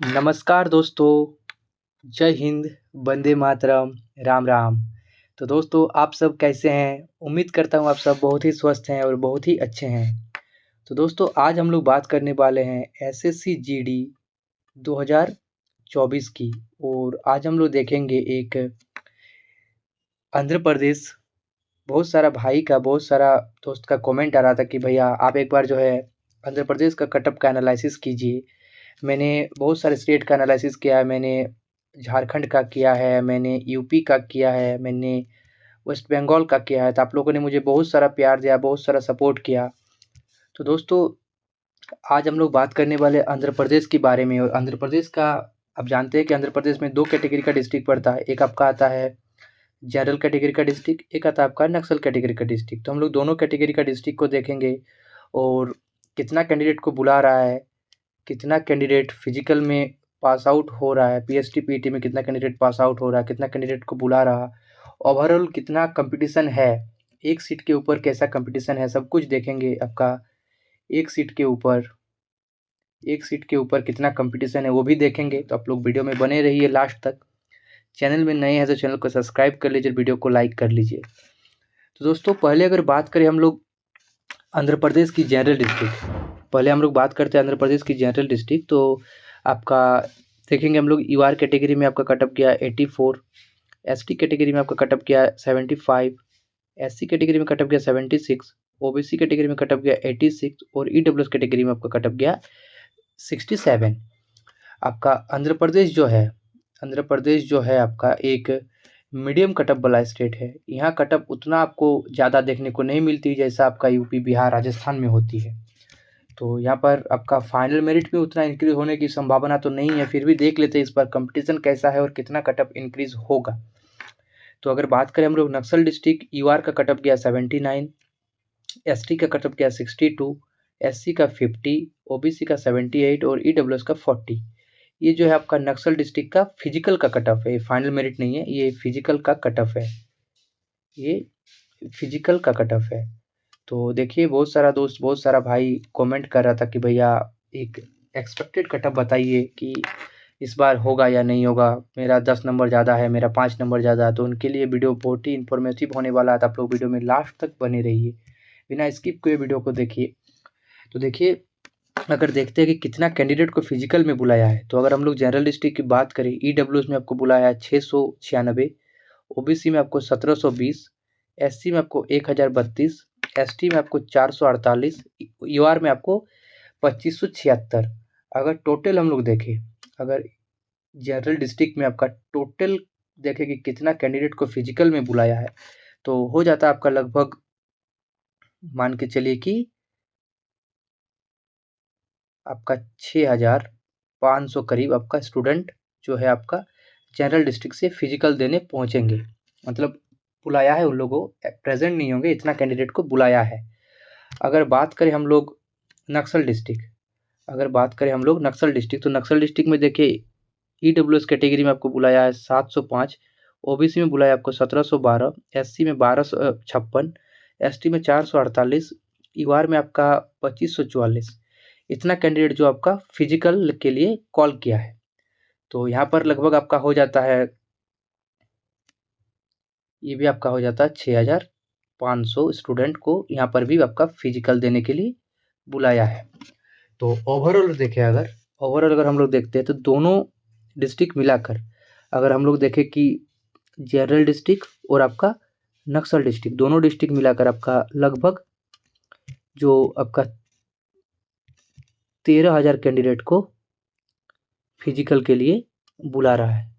नमस्कार दोस्तों, जय हिंद, वंदे मातरम, राम राम। तो दोस्तों आप सब कैसे हैं? उम्मीद करता हूँ आप सब बहुत ही स्वस्थ हैं और बहुत ही अच्छे हैं। तो दोस्तों आज हम लोग बात करने वाले हैं एसएससी जीडी 2024 की। और आज हम लोग देखेंगे एक आंध्र प्रदेश। बहुत सारा दोस्त का कमेंट आ रहा था कि भैया आप एक बार जो है आंध्र प्रदेश का कटअप का एनालिसिस कीजिए। मैंने बहुत सारे स्टेट का एनालिसिस किया है। मैंने झारखंड का किया है, मैंने यूपी का किया है, मैंने वेस्ट बंगाल का किया है। तो आप लोगों ने मुझे बहुत सारा प्यार दिया, बहुत सारा सपोर्ट किया। तो दोस्तों आज हम लोग बात करने वाले आंध्र प्रदेश के बारे में। और आंध्र प्रदेश का आप जानते हैं कि आंध्र प्रदेश में 2 कैटेगरी का डिस्ट्रिक्ट पड़ता है। एक आपका आता है जनरल कैटेगरी का डिस्ट्रिक्ट, एक आता है आपका नक्सल कैटेगरी का डिस्ट्रिक्ट। तो हम लोग दोनों कैटेगरी का डिस्ट्रिक्ट को देखेंगे और कितना कैंडिडेट को बुला रहा है, कितना कैंडिडेट फिजिकल में पास आउट हो रहा है, पीएसटी पीटी में कितना कैंडिडेट पास आउट हो रहा है, कितना कैंडिडेट को बुला रहा, ओवरऑल कितना कंपटीशन है, एक सीट के ऊपर कैसा कंपटीशन है, सब कुछ देखेंगे। आपका एक सीट के ऊपर कितना कंपटीशन है वो भी देखेंगे। तो आप लोग वीडियो में बने रहिए लास्ट तक। चैनल में नए हैं तो चैनल को सब्सक्राइब कर लीजिए, वीडियो को लाइक कर लीजिए। तो दोस्तों पहले अगर बात करें हम लोग आंध्र प्रदेश की जनरल डिस्ट्रिक्ट, पहले हम लोग बात करते हैं आंध्र प्रदेश की जनरल डिस्ट्रिक्ट। तो आपका देखेंगे हम लोग यूआर कैटेगरी में आपका कटअप गया 84, एसटी कैटेगरी में आपका कटअप गया 75, एससी कैटेगरी में कटअप गया 76, ओबीसी कैटेगरी में कटअप गया 86 और ईडब्ल्यूएस कैटेगरी में आपका कटअप गया 67। आपका आंध्र प्रदेश जो है आपका एक मीडियम कटअप वाला स्टेट है। यहाँ कटअप उतना आपको ज़्यादा देखने को नहीं मिलती जैसा आपका यूपी, बिहार, राजस्थान में होती है। तो यहाँ पर आपका फाइनल मेरिट में उतना इंक्रीज होने की संभावना तो नहीं है, फिर भी देख लेते हैं इस बार कंपटीशन कैसा है और कितना कटअप इंक्रीज होगा। तो अगर बात करें हम लोग नक्सल डिस्ट्रिक्ट, यूआर का कटअप गया 79, एसटी का कटअप गया 62, एससी का 50, ओबीसी का 78 और ईडब्ल्यूएस का 40। ये जो है आपका नक्सल डिस्ट्रिक्ट का फिजिकल का कट ऑफ है, ये फाइनल मेरिट नहीं है, ये फिजिकल का कट ऑफ है, ये फिजिकल का कट ऑफ है। तो देखिए बहुत सारा दोस्त, बहुत सारा भाई कमेंट कर रहा था कि भैया एक एक्सपेक्टेड कट ऑफ बताइए कि इस बार होगा या नहीं होगा। मेरा 10 नंबर ज़्यादा है, मेरा 5 नंबर ज़्यादा है, तो उनके लिए वीडियो बहुत ही इन्फॉर्मेटिव होने वाला है। तो आप लोग वीडियो में लास्ट तक बने रहिए, बिना स्किप किए वीडियो को देखिए। तो देखिए अगर देखते हैं कि कितना कैंडिडेट को फिजिकल में बुलाया है, तो अगर हम लोग जनरल डिस्ट्रिक्ट की बात करें, ईडब्ल्यूएस में आपको बुलाया है 696, ओबीसी में आपको 1720, एससी में आपको 1032, एसटी में आपको 448, यूआर में आपको 2576। अगर टोटल हम लोग देखें, अगर जनरल डिस्ट्रिक्ट में आपका टोटल देखें कि कितना कैंडिडेट को फिजिकल में बुलाया है, तो हो जाता है आपका लगभग, मान के चलिए कि आपका 6500 करीब आपका स्टूडेंट जो है आपका जनरल डिस्ट्रिक्ट से फिजिकल देने पहुंचेंगे। मतलब बुलाया है उन लोगों को, प्रेजेंट नहीं होंगे, इतना कैंडिडेट को बुलाया है। अगर बात करें हम लोग नक्सल डिस्ट्रिक्ट, तो नक्सल डिस्ट्रिक्ट में देखिए ईडब्ल्यूएस कैटेगरी में आपको बुलाया है 705, ओबीसी में बुलाया आपको 1712, एससी में 1256, एसटी में 448, यूआर में आपका 2544। इतना कैंडिडेट जो आपका फिजिकल के लिए कॉल किया है। तो यहाँ पर लगभग आपका हो जाता है, ये भी आपका हो जाता है 6500 स्टूडेंट को यहाँ पर भी आपका फिजिकल देने के लिए बुलाया है। तो ओवरऑल अगर हम लोग देखते हैं तो दोनों डिस्ट्रिक्ट मिलाकर अगर हम लोग देखें कि जनरल डिस्ट्रिक्ट और आपका नक्सल डिस्ट्रिक्ट, दोनों डिस्ट्रिक्ट मिलाकर आपका लगभग जो आपका 13,000 कैंडिडेट को फिजिकल के लिए बुला रहा है,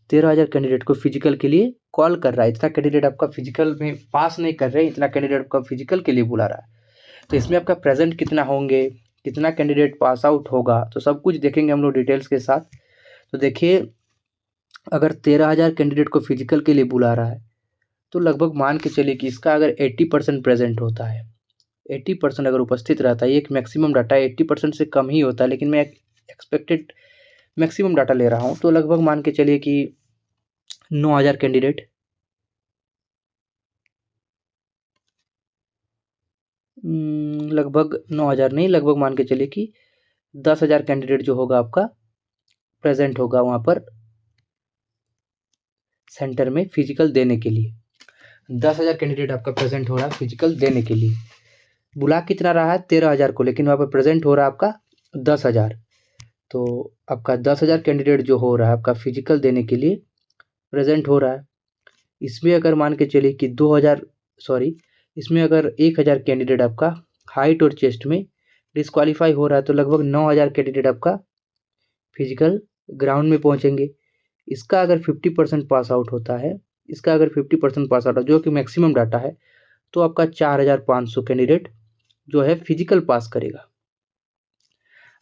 13,000 कैंडिडेट को फिजिकल के लिए कॉल कर रहा है। इतना कैंडिडेट आपका फिजिकल में पास नहीं कर रहे, इतना कैंडिडेट आपका फिजिकल के लिए बुला रहा है। तो इसमें आपका प्रेजेंट कितना होंगे, कितना कैंडिडेट पास आउट होगा, तो सब कुछ देखेंगे हम लोग डिटेल्स के साथ। तो देखिए अगर 13,000 कैंडिडेट को फिजिकल के लिए बुला रहा है, तो लगभग मान के चलिए कि इसका अगर 80% प्रेजेंट होता है, 80% अगर उपस्थित रहता है, ये एक मैक्सिमम डाटा है, 80% से कम ही होता है, लेकिन मैं एक्सपेक्टेड मैक्सिमम डाटा ले रहा हूँ। तो लगभग मान के चलिए कि 9,000 कैंडिडेट, लगभग 9,000 नहीं, लगभग मान के चलिए कि 10,000 कैंडिडेट जो होगा आपका प्रेजेंट होगा वहाँ पर सेंटर में फिजिकल देने के लिए। 10,000 कैंडिडेट आपका प्रेजेंट हो रहा है फिजिकल देने के लिए। बुला कितना रहा है 13,000 को, लेकिन वहाँ पर प्रेजेंट हो रहा है आपका 10,000। तो आपका 10,000 कैंडिडेट जो हो रहा है आपका फिजिकल देने के लिए प्रेजेंट हो रहा है। इसमें अगर मान के चलिए कि इसमें अगर 1,000 कैंडिडेट आपका हाइट और चेस्ट में डिस्क्वालीफाई हो रहा है तो लगभग 9,000 कैंडिडेट आपका फिजिकल ग्राउंड में पहुंचेंगे। इसका अगर 50% पास आउट होता है, इसका अगर 50% पास आउट जो कि मैक्सिमम डाटा है, तो आपका 4,500 कैंडिडेट जो है फिजिकल पास करेगा।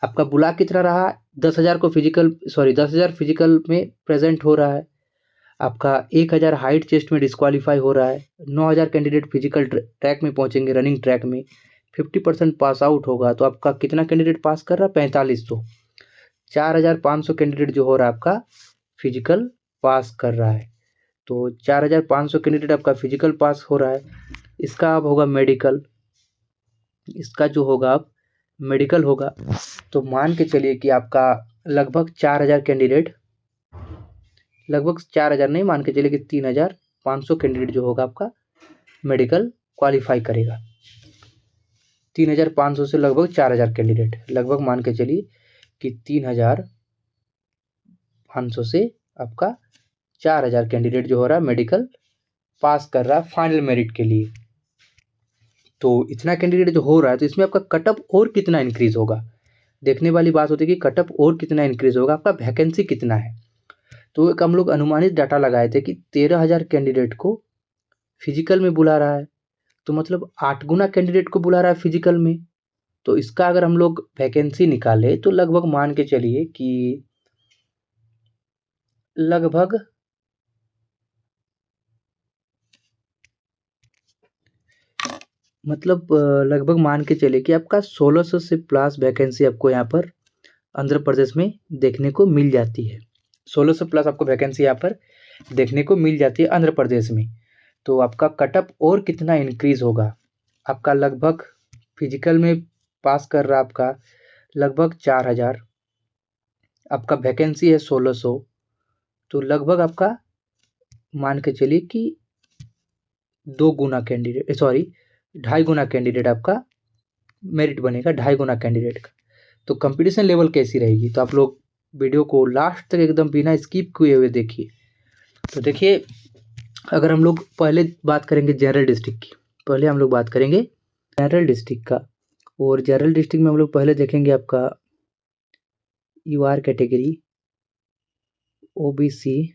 आपका बुला कितना रहा 10,000 फिजिकल में प्रेजेंट हो रहा है, आपका 1,000 हाइट चेस्ट में डिस्क्वालीफाई हो रहा है, 9,000 कैंडिडेट फिजिकल ट्रैक में पहुंचेंगे, रनिंग ट्रैक में 50% पास आउट होगा तो आपका कितना कैंडिडेट पास कर रहा है 4500। 4,500 कैंडिडेट जो हो रहा है आपका फिजिकल पास कर रहा है। तो 4,500 कैंडिडेट आपका फिजिकल पास हो रहा है। इसका अब होगा मेडिकल, इसका जो होगा अब मेडिकल होगा। तो मान के चलिए कि आपका लगभग 4,000 कैंडिडेट, लगभग 4,000 नहीं, मान के चलिए कि 3,500 कैंडिडेट जो होगा आपका मेडिकल क्वालिफाई करेगा। 3,500 से लगभग 4,000 कैंडिडेट, लगभग मान के चलिए कि 3,500 से आपका 4,000 कैंडिडेट जो हो रहा है मेडिकल पास कर रहा है फाइनल मेरिट के लिए। तो इतना कैंडिडेट जो हो रहा है तो इसमें आपका कटअप और कितना इंक्रीज होगा, देखने वाली बात होती है कि कटअप और कितना इंक्रीज होगा, आपका वैकेंसी कितना है। तो एक हम लोग अनुमानित डाटा लगाए थे कि 13,000 कैंडिडेट को फिजिकल में बुला रहा है, तो मतलब 8 गुना कैंडिडेट को बुला रहा है फिजिकल में। तो इसका अगर हम लोग वैकेंसी निकाले तो लगभग मान के चलिए कि लगभग मान के चलिए कि आपका 1,600 से प्लस वैकेंसी आपको यहाँ पर आंध्र प्रदेश में देखने को मिल जाती है। 1,600 प्लस आपको वैकेंसी यहाँ पर देखने को मिल जाती है आंध्र प्रदेश में। तो आपका कटअप और कितना इंक्रीज होगा, आपका लगभग फिजिकल में पास कर रहा आपका लगभग 4,000, आपका वैकेंसी है 1,600, तो लगभग आपका मान के चलिए कि 2.5 गुना कैंडिडेट आपका मेरिट बनेगा, 2.5 गुना कैंडिडेट का। तो कंपटीशन लेवल कैसी रहेगी, तो आप लोग वीडियो को लास्ट तक एकदम बिना स्किप किए हुए देखिए। तो देखिए, अगर हम लोग पहले बात करेंगे जनरल डिस्ट्रिक्ट की, पहले हम लोग बात करेंगे जनरल डिस्ट्रिक्ट का। और जनरल डिस्ट्रिक्ट में हम लोग पहले देखेंगे आपका UR category, OBC,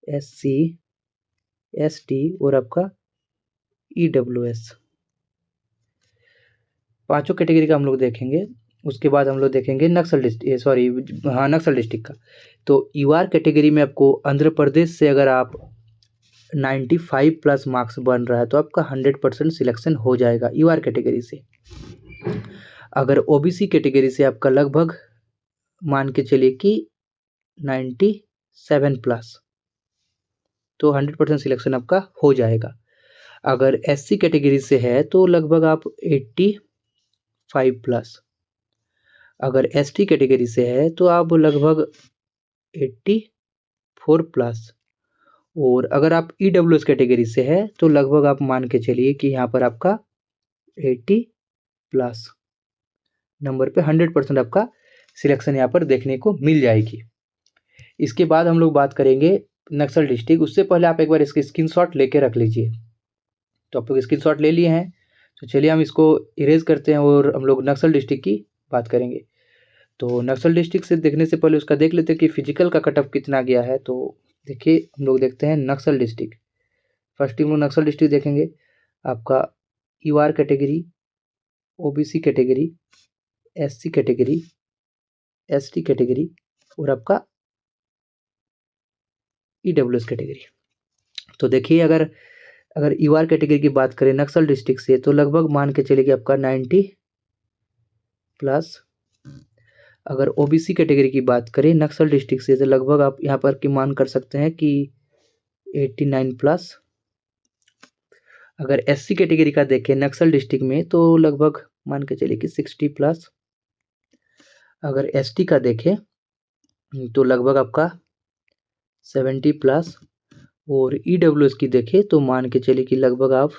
SC, ST और आपका ईडब्ल्यूएस, पांचों कैटेगरी का हम लोग देखेंगे। उसके बाद हम लोग देखेंगे नक्सल डिस्ट्रिक्ट का। तो यूआर कैटेगरी में आपको आंध्र प्रदेश से अगर आप 95 प्लस मार्क्स बन रहा है तो आपका 100% सिलेक्शन हो जाएगा यूआर कैटेगरी से। अगर ओबीसी कैटेगरी से आपका लगभग मान के चलिए कि 97 प्लस, तो 100% सिलेक्शन आपका हो जाएगा। अगर एससी कैटेगरी से है तो लगभग आप 85 प्लस, अगर एसटी कैटेगरी से है तो आप लगभग 84 प्लस, और अगर आप ईडब्ल्यूएस कैटेगरी से है तो लगभग आप मान के चलिए कि यहाँ पर आपका 80 प्लस नंबर पे 100% आपका सिलेक्शन यहाँ पर देखने को मिल जाएगी। इसके बाद हम लोग बात करेंगे नक्सल डिस्ट्रिक्ट। उससे पहले आप एक बार इसकी स्क्रीनशॉट लेके रख लीजिए। तो आप लोग स्क्रीनशॉट ले लिए हैं, तो चलिए हम इसको इरेज करते हैं और हम लोग नक्सल डिस्ट्रिक्ट की बात करेंगे। तो नक्सल डिस्ट्रिक्ट से देखने से पहले उसका देख लेते हैं कि फिजिकल का कटअप कितना गया है। तो देखिए, हम लोग देखते हैं नक्सल डिस्ट्रिक्ट। फर्स्ट हम लोग नक्सल डिस्ट्रिक्ट देखेंगे, आपका UR category, OBC category, SC category, ST category और आपका ईडब्ल्यूएस कैटेगरी। तो देखिए, अगर यूआर कैटेगरी की बात करें नक्सल डिस्ट्रिक्ट से तो लगभग मान के चलिए कि आपका 90 प्लस। अगर ओबीसी कैटेगरी की बात करें नक्सल डिस्ट्रिक्ट से तो लगभग आप यहाँ पर की मान कर सकते हैं कि 89 प्लस। अगर एससी कैटेगरी का देखें नक्सल डिस्ट्रिक्ट में तो लगभग मान के चलिए कि 60 प्लस। अगर एसटी का देखें तो लगभग आपका 70+ और EWS की देखें तो मान के चलिए कि लगभग आप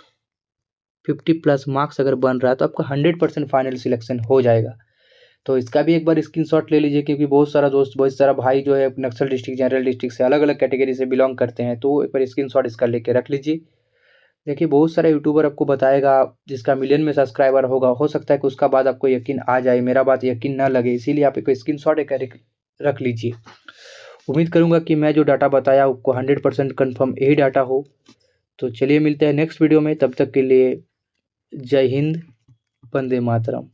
50+ मार्क्स अगर बन रहा है तो आपका 100% फाइनल सिलेक्शन हो जाएगा। तो इसका भी एक बार स्क्रीनशॉट ले लीजिए, क्योंकि बहुत सारा दोस्त, बहुत सारा भाई जो है नक्सल डिस्ट्रिक्ट, जनरल डिस्ट्रिक्ट से अलग अलग कैटेगरी से बिलोंग करते हैं, तो एक बार स्क्रीनशॉट इसका लेके रख लीजिए। देखिए बहुत सारा यूट्यूबर आपको बताएगा जिसका मिलियन में सब्सक्राइबर होगा, हो सकता है कि उसका बाद आपको यकीन आ जाए, मेरा बात यकीन ना लगे, इसीलिए आप एक स्क्रीनशॉट एक रख लीजिए। उम्मीद करूंगा कि मैं जो डाटा बताया आपको 100% कन्फर्म यही डाटा हो। तो चलिए मिलते हैं नेक्स्ट वीडियो में, तब तक के लिए जय हिंद, वंदे मातरम।